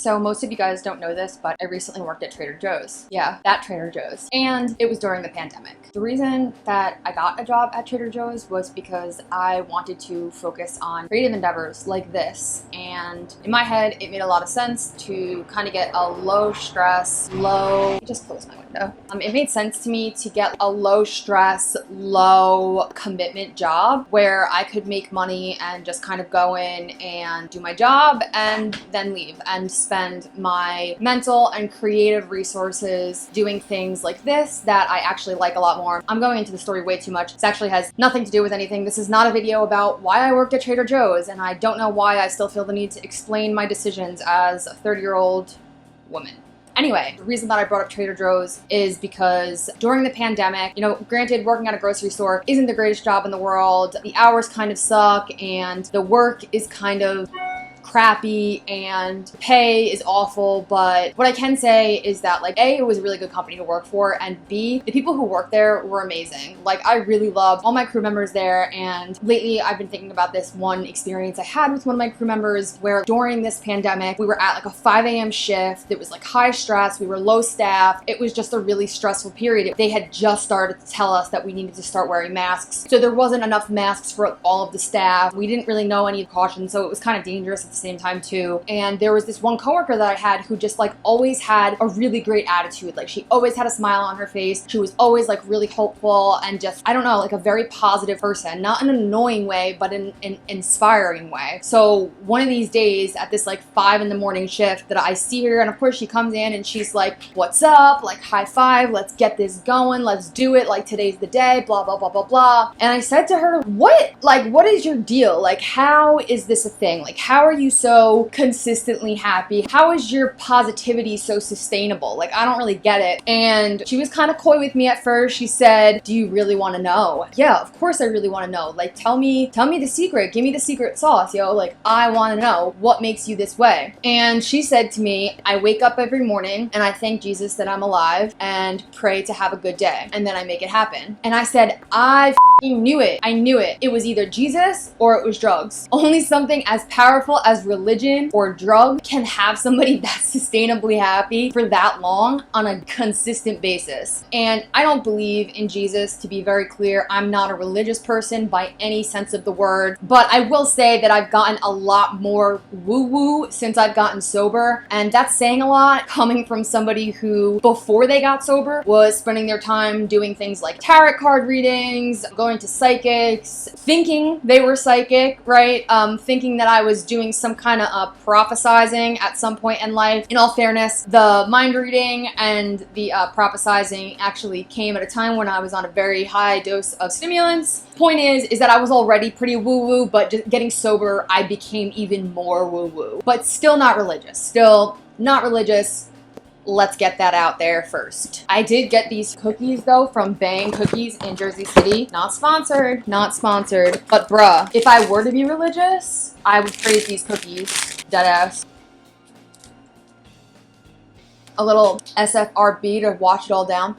So most of you guys don't know this, but I recently worked at Trader Joe's. Yeah, that Trader Joe's. And it was during the pandemic. The reason that I got a job at Trader Joe's was because I wanted to focus on creative endeavors like this. And in my head, it made a lot of sense to kind of get a low stress, just close my window. It made sense to me to get a low stress, low commitment job where I could make money and just kind of go in and do my job and then leave and spend my mental and creative resources doing things like this that I actually like a lot more. I'm going into the story way too much. This actually has nothing to do with anything. This is not a video about why I worked at Trader Joe's, and I don't know why I still feel the need to explain my decisions as a 30-year-old woman. Anyway, the reason that I brought up Trader Joe's is because during the pandemic, you know, granted, working at a grocery store isn't the greatest job in the world. The hours kind of suck and the work is kind of crappy and pay is awful, but what I can say is that, like, A, it was a really good company to work for, and B, the people who worked there were amazing. Like, I really loved all my crew members there, and lately I've been thinking about this one experience I had with one of my crew members where during this pandemic, we were at like a 5 a.m. shift. It was like high stress. We were low staff. It was just a really stressful period. They had just started to tell us that we needed to start wearing masks. So there wasn't enough masks for all of the staff. We didn't really know any caution, so it was kind of dangerous at the same time too. And there was this one coworker that I had who just like always had a really great attitude. Like, she always had a smile on her face. She was always like really hopeful and just, I don't know, like a very positive person, not in an annoying way, but in an inspiring way. So one of these days at this like 5 a.m. shift that I see her, and of course she comes in and she's like, what's up? Like, high five, let's get this going. Let's do it. Like, today's the day, blah, blah, blah, blah, blah. And I said to her, what is your deal? Like, how is this a thing? Like, how are you so consistently happy? How is your positivity so sustainable? Like, I don't really get it. And she was kind of coy with me at first. She said, do you really want to know? Yeah, of course I really want to know. Like, tell me the secret. Give me the secret sauce, yo. Like, I want to know what makes you this way. And she said to me, I wake up every morning and I thank Jesus that I'm alive and pray to have a good day. And then I make it happen. And I said, I knew it. I knew it. It was either Jesus or it was drugs. Only something as powerful as religion or drug can have somebody that's sustainably happy for that long on a consistent basis. And I don't believe in Jesus, to be very clear. I'm not a religious person by any sense of the word, but I will say that I've gotten a lot more woo-woo since I've gotten sober, and that's saying a lot coming from somebody who, before they got sober, was spending their time doing things like tarot card readings, going to psychics, thinking they were psychic, right? Thinking that I was doing some kind of prophesizing at some point in life. In all fairness, the mind reading and the prophesizing actually came at a time when I was on a very high dose of stimulants. Point is that I was already pretty woo-woo, but just getting sober, I became even more woo-woo. But still not religious. Still not religious. Let's get that out there first. I did get these cookies though from Bang Cookies in Jersey City. Not sponsored, not sponsored. But bruh, if I were to be religious, I would praise these cookies. Deadass. A little SFRB to wash it all down.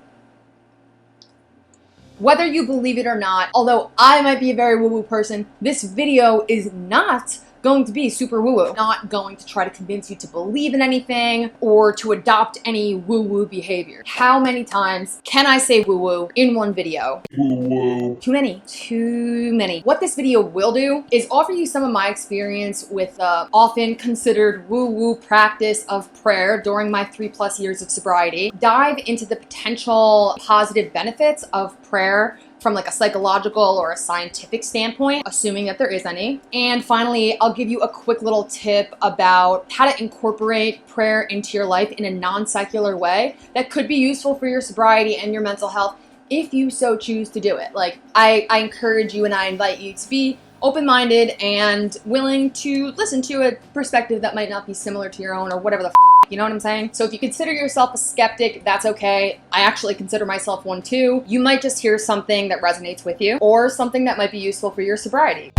Whether you believe it or not, although I might be a very woo-woo person, this video is not going to be super woo-woo. Not going to try to convince you to believe in anything or to adopt any woo-woo behavior. How many times can I say woo-woo in one video? Woo-woo. Too many. Too many. What this video will do is offer you some of my experience with the often considered woo-woo practice of prayer during my 3+ years of sobriety. Dive into the potential positive benefits of prayer from like a psychological or a scientific standpoint, assuming that there is any. And finally, I'll give you a quick little tip about how to incorporate prayer into your life in a non-secular way that could be useful for your sobriety and your mental health if you so choose to do it. Like, I encourage you and I invite you to be open-minded and willing to listen to a perspective that might not be similar to your own or whatever the you know what I'm saying? So if you consider yourself a skeptic, that's okay. I actually consider myself one too. You might just hear something that resonates with you or something that might be useful for your sobriety.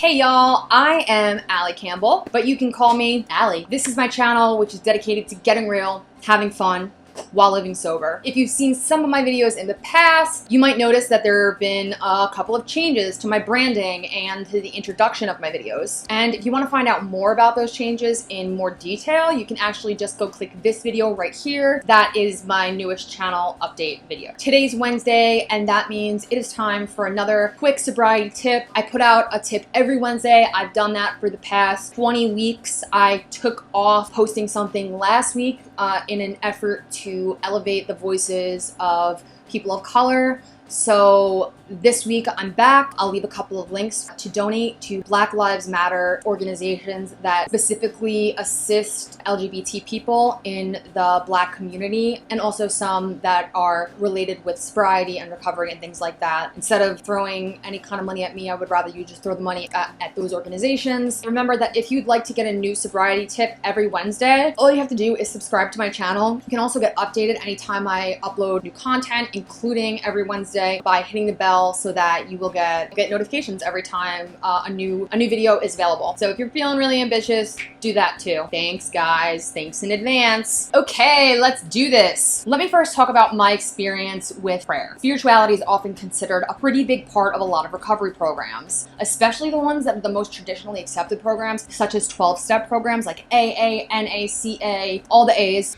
Hey y'all, I am Allie Campbell, but you can call me Allie. This is my channel, which is dedicated to getting real, having fun, while living sober. If you've seen some of my videos in the past, you might notice that there have been a couple of changes to my branding and to the introduction of my videos. And if you want to find out more about those changes in more detail, you can actually just go click this video right here. That is my newest channel update video. Today's Wednesday, and that means it is time for another quick sobriety tip. I put out a tip every Wednesday. I've done that for the past 20 weeks. I took off posting something last week in an effort to elevate the voices of people of color. So this week I'm back. I'll leave a couple of links to donate to Black Lives Matter organizations that specifically assist LGBT people in the Black community, and also some that are related with sobriety and recovery and things like that. Instead of throwing any kind of money at me, I would rather you just throw the money at those organizations. Remember that if you'd like to get a new sobriety tip every Wednesday, all you have to do is subscribe to my channel. You can also get updated anytime I upload new content, including every Wednesday, by hitting the bell so that you will get notifications every time a new video is available. So if you're feeling really ambitious, do that too. Thanks guys, thanks in advance. Okay, let's do this. Let me first talk about my experience with prayer. Spirituality is often considered a pretty big part of a lot of recovery programs, especially the ones that are the most traditionally accepted programs, such as 12-step programs like AA, NACA, all the A's.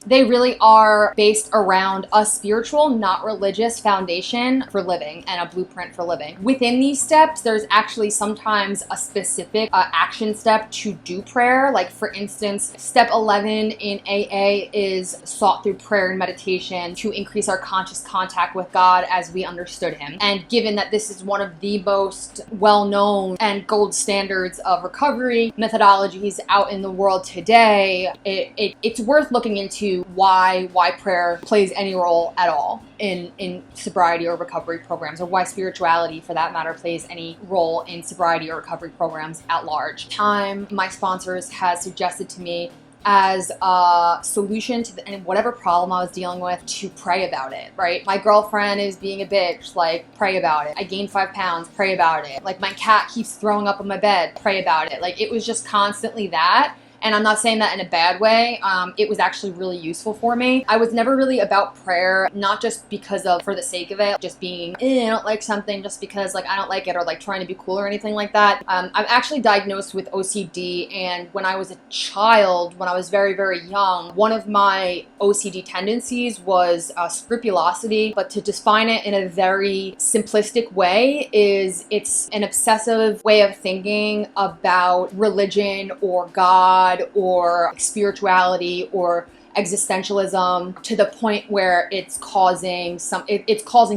They really are based around a spiritual, not religious foundation for living and a blueprint for living. Within these steps, there's actually sometimes a specific action step to do prayer. Like for instance, step 11 in AA is sought through prayer and meditation to increase our conscious contact with God as we understood Him. And given that this is one of the most well-known and gold standards of recovery methodologies out in the world today, it's worth looking into why prayer plays any role at all in sobriety or recovery programs, or why spirituality for that matter plays any role in sobriety or recovery programs at large. My sponsors has suggested to me as a solution to whatever problem I was dealing with, to pray about it, right? My girlfriend is being a bitch, like, pray about it. I gained 5 pounds, pray about it. Like, my cat keeps throwing up on my bed, pray about it. Like, it was just constantly that. And I'm not saying that in a bad way. It was actually really useful for me. I was never really about prayer, not just because of, for the sake of it, just being, I don't like something just because like I don't like it, or like trying to be cool or anything like that. I'm actually diagnosed with OCD, and when I was a child, when I was very, very young, one of my OCD tendencies was scrupulosity, but to define it in a very simplistic way is it's an obsessive way of thinking about religion or God or spirituality or existentialism, to the point where it's causing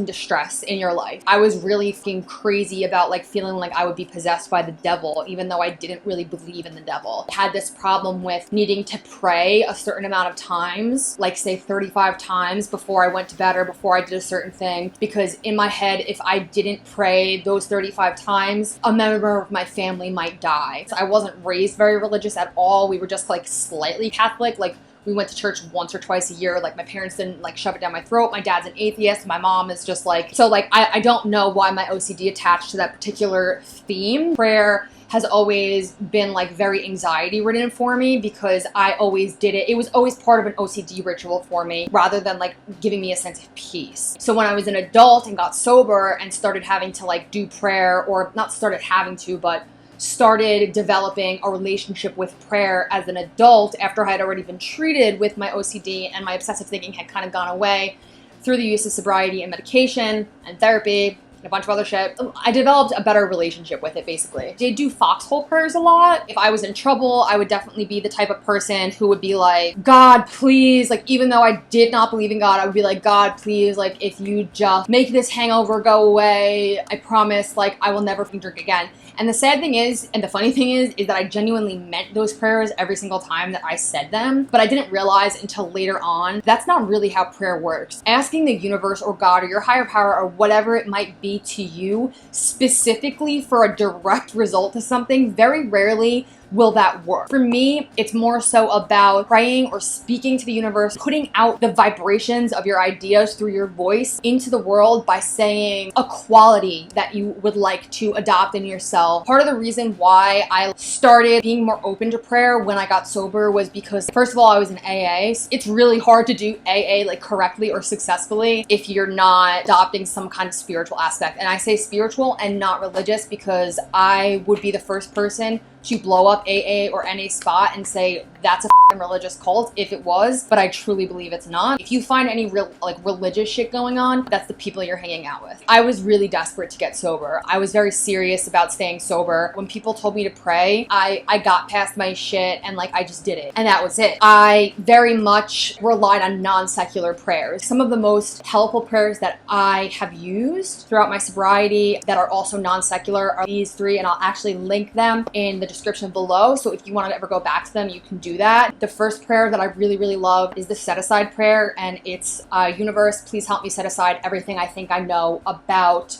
distress in your life. I was really fucking crazy about like feeling like I would be possessed by the devil, even though I didn't really believe in the devil. I had this problem with needing to pray a certain amount of times, like say 35 times before I went to bed or before I did a certain thing, because in my head, if I didn't pray those 35 times, a member of my family might die. So I wasn't raised very religious at all. We were just like slightly Catholic, like we went to church once or twice a year. Like my parents didn't like shove it down my throat. My dad's an atheist. My mom is just like, so like I don't know why my OCD attached to that particular theme. Prayer has always been like very anxiety ridden for me because I always did it. It was always part of an OCD ritual for me rather than like giving me a sense of peace. So when I was an adult and got sober and started having to like do prayer, or not started having to, but started developing a relationship with prayer as an adult after I had already been treated with my OCD and my obsessive thinking had kind of gone away through the use of sobriety and medication and therapy and a bunch of other shit, I developed a better relationship with it, basically. I did do foxhole prayers a lot. If I was in trouble, I would definitely be the type of person who would be like, God, please, like, even though I did not believe in God, I would be like, God, please, like, if you just make this hangover go away, I promise, like, I will never drink again. And the sad thing is, and the funny thing is that I genuinely meant those prayers every single time that I said them, but I didn't realize until later on, that's not really how prayer works. Asking the universe or God or your higher power or whatever it might be to you, specifically for a direct result to something, very rarely will that work? For me, it's more so about praying or speaking to the universe, putting out the vibrations of your ideas through your voice into the world by saying a quality that you would like to adopt in yourself. Part of the reason why I started being more open to prayer when I got sober was because, first of all, I was in AA. It's really hard to do AA like correctly or successfully if you're not adopting some kind of spiritual aspect. And I say spiritual and not religious because I would be the first person to blow up AA or NA spot and say that's a religious cult if it was, but I truly believe it's not. If you find any real religious shit going on, that's the people you're hanging out with. I was really desperate to get sober. I was very serious about staying sober. When people told me to pray, I got past my shit and I just did it. And that was it. I very much relied on non-secular prayers. Some of the most helpful prayers that I have used throughout my sobriety that are also non-secular are these three, and I'll actually link them in the description below. So if you want to ever go back to them, you can do that. The first prayer that I really, really love is the set aside prayer, and it's universe, please help me set aside everything I think I know about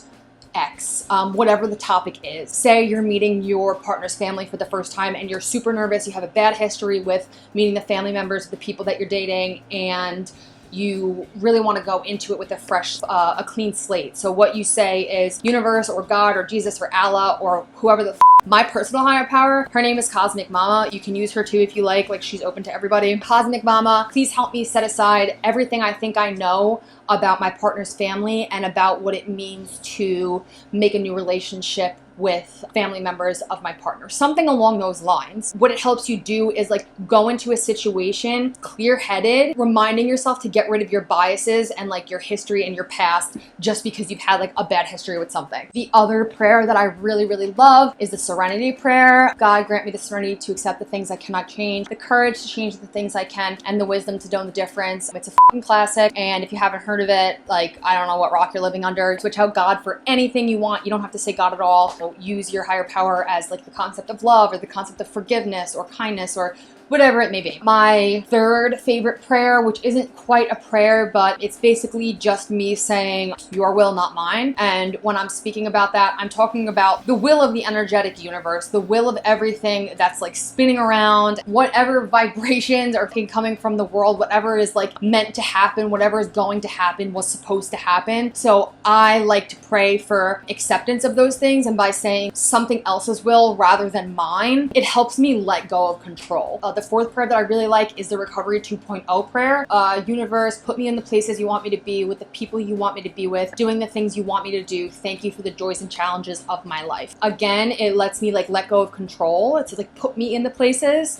X, whatever the topic is. Say you're meeting your partner's family for the first time and you're super nervous, you have a bad history with meeting the family members of the people that you're dating, and you really want to go into it with a fresh, a clean slate. So what you say is universe or God or Jesus or Allah or whoever the my personal higher power, her name is Cosmic Mama. You can use her too if you like she's open to everybody. Cosmic Mama, please help me set aside everything I think I know about my partner's family and about what it means to make a new relationship with family members of my partner. Something along those lines. What it helps you do is go into a situation clear-headed, reminding yourself to get rid of your biases and your history and your past just because you've had a bad history with something. The other prayer that I really, really love is the Serenity prayer. God grant me the serenity to accept the things I cannot change, the courage to change the things I can, and the wisdom to know the difference. It's a fucking classic, and if you haven't heard of it, I don't know what rock you're living under. Switch out God for anything you want. You don't have to say God at all. So use your higher power as the concept of love or the concept of forgiveness or kindness or whatever it may be. My third favorite prayer, which isn't quite a prayer, but it's basically just me saying, your will, not mine. And when I'm speaking about that, I'm talking about the will of the energetic universe, the will of everything that's spinning around, whatever vibrations are coming from the world, whatever is meant to happen, whatever is going to happen was supposed to happen. So I like to pray for acceptance of those things, and by saying something else's will rather than mine, it helps me let go of control. The fourth prayer that I really like is the Recovery 2.0 prayer. Universe, put me in the places you want me to be, with the people you want me to be with, doing the things you want me to do. Thank you for the joys and challenges of my life. Again, it lets me let go of control. It's put me in the places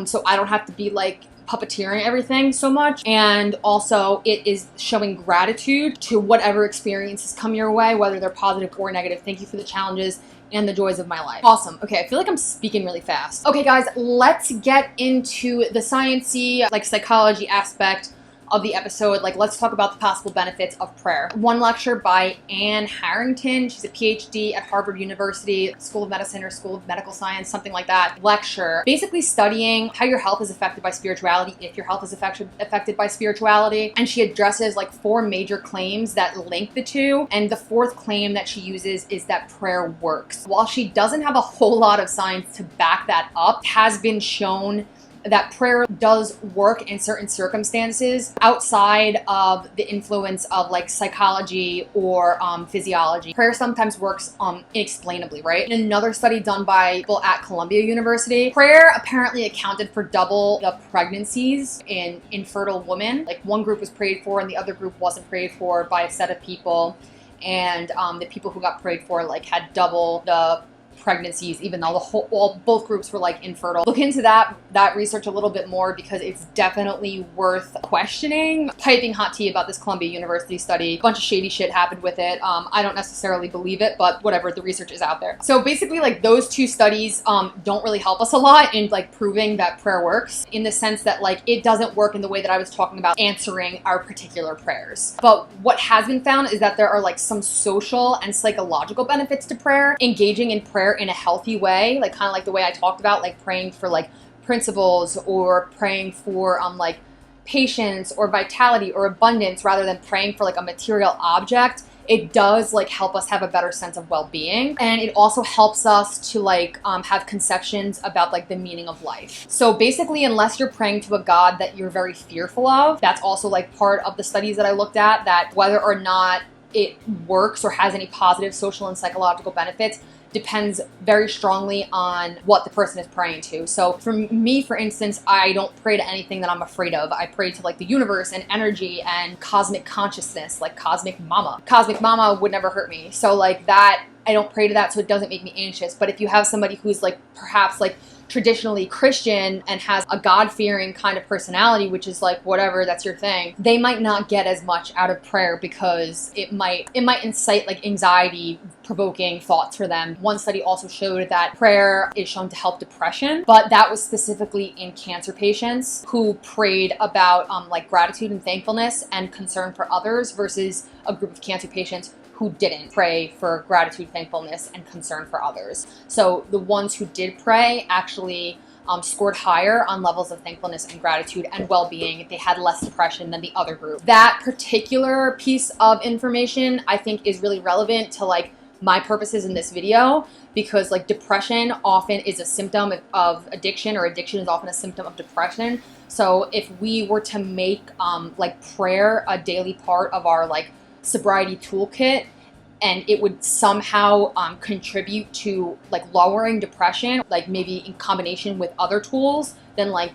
so I don't have to be puppeteering everything so much. And also it is showing gratitude to whatever experiences come your way, whether they're positive or negative. Thank you for the challenges and the joys of my life. Awesome. Okay, I feel I'm speaking really fast. Okay guys, let's get into the sciencey, psychology aspect of the episode. Let's talk about the possible benefits of prayer. One lecture by Anne Harrington. She's a PhD at Harvard University School of Medicine or School of Medical Science, something like that. Lecture basically studying how your health is affected by spirituality, if your health is affected by spirituality. And she addresses 4 major claims that link the two. And the 4th claim that she uses is that prayer works. While she doesn't have a whole lot of science to back that up, it has been shown that prayer does work in certain circumstances outside of the influence of psychology or physiology. Prayer sometimes works inexplainably, right? In another study done by people at Columbia University, prayer apparently accounted for double the pregnancies in infertile women. One group was prayed for and the other group wasn't prayed for by a set of people, and the people who got prayed for had double the pregnancies, even though both groups were infertile. Look into that research a little bit more because it's definitely worth questioning. Piping hot tea about this Columbia University study. A bunch of shady shit happened with it. I don't necessarily believe it, but whatever, the research is out there. So basically those 2 studies don't really help us a lot in proving that prayer works, in the sense that it doesn't work in the way that I was talking about answering our particular prayers. But what has been found is that there are some social and psychological benefits to prayer. Engaging in prayer in a healthy way, kind of the way I talked about, praying for principles, or praying for patience or vitality or abundance, rather than praying for a material object, it does like help us have a better sense of well-being, and it also helps us to like have conceptions about like the meaning of life. So basically, unless you're praying to a God that you're very fearful of, that's also like part of the studies that I looked at, that whether or not it works or has any positive social and psychological benefits depends very strongly on what the person is praying to. So for me, for instance, I don't pray to anything that I'm afraid of. I pray to like the universe and energy and cosmic consciousness, like cosmic mama. Cosmic mama would never hurt me. So like that, I don't pray to that, so it doesn't make me anxious. But if you have somebody who's like perhaps like traditionally Christian and has a God-fearing kind of personality, which is like whatever, that's your thing, they might not get as much out of prayer because it might incite like anxiety provoking thoughts for them. One study also showed that prayer is shown to help depression, but that was specifically in cancer patients who prayed about like gratitude and thankfulness and concern for others versus a group of cancer patients who didn't pray for gratitude, thankfulness, and concern for others. So the ones who did pray actually scored higher on levels of thankfulness and gratitude and well-being. They had less depression than the other group. That particular piece of information I think is really relevant to like my purposes in this video, because like depression often is a symptom of addiction, or addiction is often a symptom of depression. So if we were to make like prayer a daily part of our like sobriety toolkit, and it would somehow contribute to like lowering depression, like maybe in combination with other tools, then like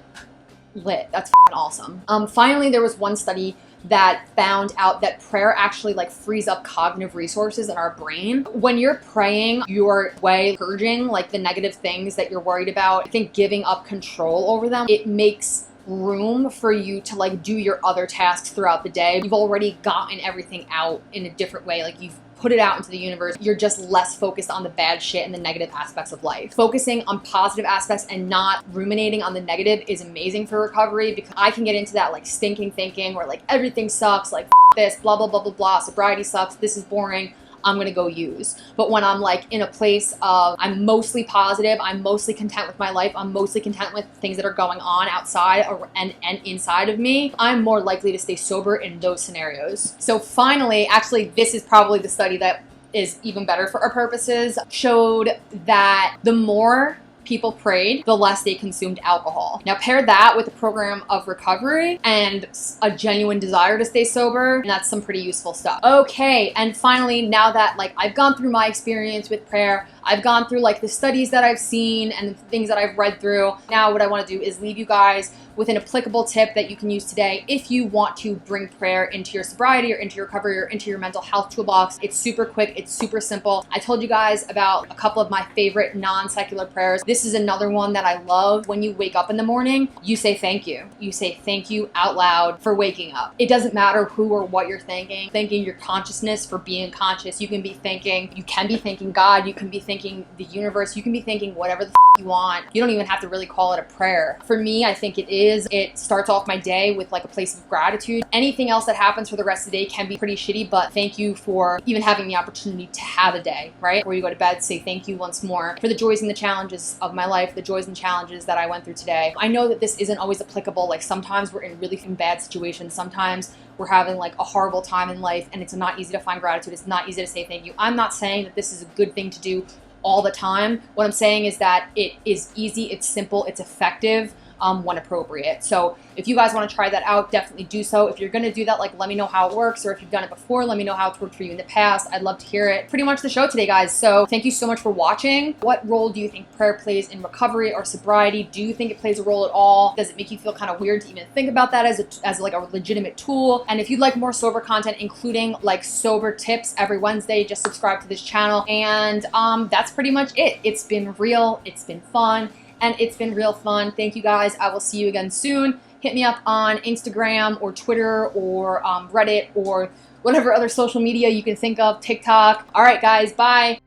lit, that's awesome. Finally, there was one study that found out that prayer actually like frees up cognitive resources in our brain. When you're praying, you're purging like the negative things that you're worried about. I think giving up control over them, it makes room for you to like do your other tasks throughout the day. You've already gotten everything out in a different way. Like you've put it out into the universe. You're just less focused on the bad shit and the negative aspects of life. Focusing on positive aspects and not ruminating on the negative is amazing for recovery, because I can get into that like stinking thinking where like everything sucks, like this, blah, blah, blah, blah, blah, sobriety sucks, this is boring, I'm gonna go use. But when I'm like in a place of I'm mostly positive, I'm mostly content with my life, I'm mostly content with things that are going on outside and inside of me, I'm more likely to stay sober in those scenarios. So finally, actually this is probably the study that is even better for our purposes, showed that the more people prayed, the less they consumed alcohol. Now pair that with a program of recovery and a genuine desire to stay sober, and that's some pretty useful stuff. Okay, and finally, now that like I've gone through my experience with prayer, I've gone through like the studies that I've seen and the things that I've read through, now what I want to do is leave you guys with an applicable tip that you can use today if you want to bring prayer into your sobriety or into your recovery or into your mental health toolbox. It's super quick, it's super simple. I told you guys about a couple of my favorite non-secular prayers. This is another one that I love. When you wake up in the morning, you say thank you. You say thank you out loud for waking up. It doesn't matter who or what you're thanking. Thanking your consciousness for being conscious. You can be thanking God, you can be thanking the universe, you can be thanking whatever the you want. You don't even have to really call it a prayer. For me, I think it starts off my day with like a place of gratitude. Anything else that happens for the rest of the day can be pretty shitty, but thank you for even having the opportunity to have a day, right? Where you go to bed, say thank you once more for the joys and the challenges of my life, the joys and challenges that I went through today. I know that this isn't always applicable. Like sometimes we're in really bad situations. Sometimes we're having like a horrible time in life and it's not easy to find gratitude. It's not easy to say thank you. I'm not saying that this is a good thing to do all the time. What I'm saying is that it is easy, it's simple, it's effective when appropriate. So if you guys want to try that out, definitely do so. If you're going to do that, like let me know how it works, or if you've done it before, let me know how it's worked for you in the past. I'd love to hear it. Pretty much the show today, guys. So thank you so much for watching. What role do you think prayer plays in recovery or sobriety? Do you think it plays a role at all? Does it make you feel kind of weird to even think about that as like a legitimate tool? And if you'd like more sober content, including like sober tips every Wednesday, just subscribe to this channel. And that's pretty much it. It's been real, it's been fun, and it's been real fun. Thank you guys. I will see you again soon. Hit me up on Instagram or Twitter or Reddit or whatever other social media you can think of, TikTok. All right, guys, bye.